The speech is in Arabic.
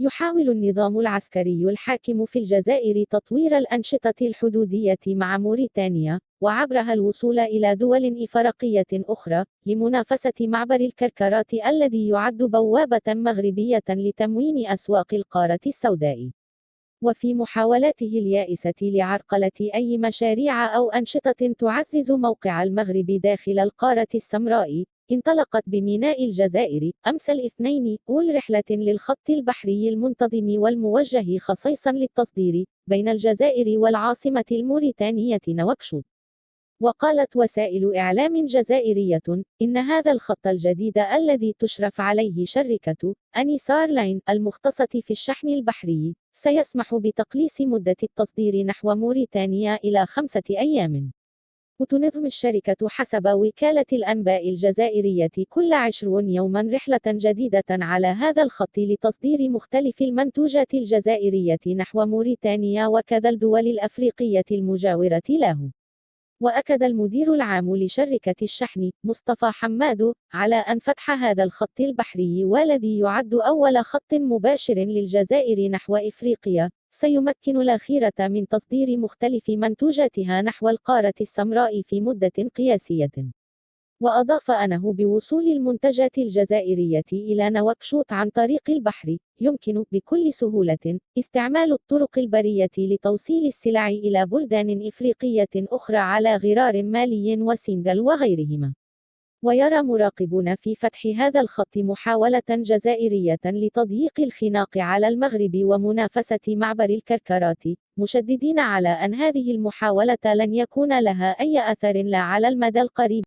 يحاول النظام العسكري الحاكم في الجزائر تطوير الأنشطة الحدودية مع موريتانيا، وعبرها الوصول إلى دول إفريقية أخرى، لمنافسة معبر الكركرات الذي يعد بوابة مغربية لتموين أسواق القارة السوداء. وفي محاولاته اليائسة لعرقلة أي مشاريع أو أنشطة تعزز موقع المغرب داخل القارة السمراء، انطلقت بميناء الجزائر أمس الاثنين رحلة للخط البحري المنتظم والموجه خصيصا للتصدير بين الجزائر والعاصمة الموريتانية نواكشوط. وقالت وسائل إعلام جزائرية إن هذا الخط الجديد الذي تشرف عليه شركة أنيسار لاين المختصة في الشحن البحري سيسمح بتقليص مدة التصدير نحو موريتانيا إلى 5 أيام. وتنظم الشركة حسب وكالة الأنباء الجزائرية كل 20 يوما رحلة جديدة على هذا الخط لتصدير مختلف المنتوجات الجزائرية نحو موريتانيا وكذا الدول الأفريقية المجاورة له. وأكد المدير العام لشركة الشحن مصطفى حماد على أن فتح هذا الخط البحري والذي يعد أول خط مباشر للجزائر نحو إفريقيا سيمكن الأخيرة من تصدير مختلف منتوجاتها نحو القارة السمراء في مدة قياسية. وأضاف أنه بوصول المنتجات الجزائرية إلى نواكشوط عن طريق البحر، يمكن بكل سهولة استعمال الطرق البرية لتوصيل السلع إلى بلدان إفريقية أخرى على غرار مالي وسنغال وغيرهما. ويرى مراقبون في فتح هذا الخط محاولة جزائرية لتضييق الخناق على المغرب ومنافسة معبر الكركرات، مشددين على أن هذه المحاولة لن يكون لها أي أثر لا على المدى القريب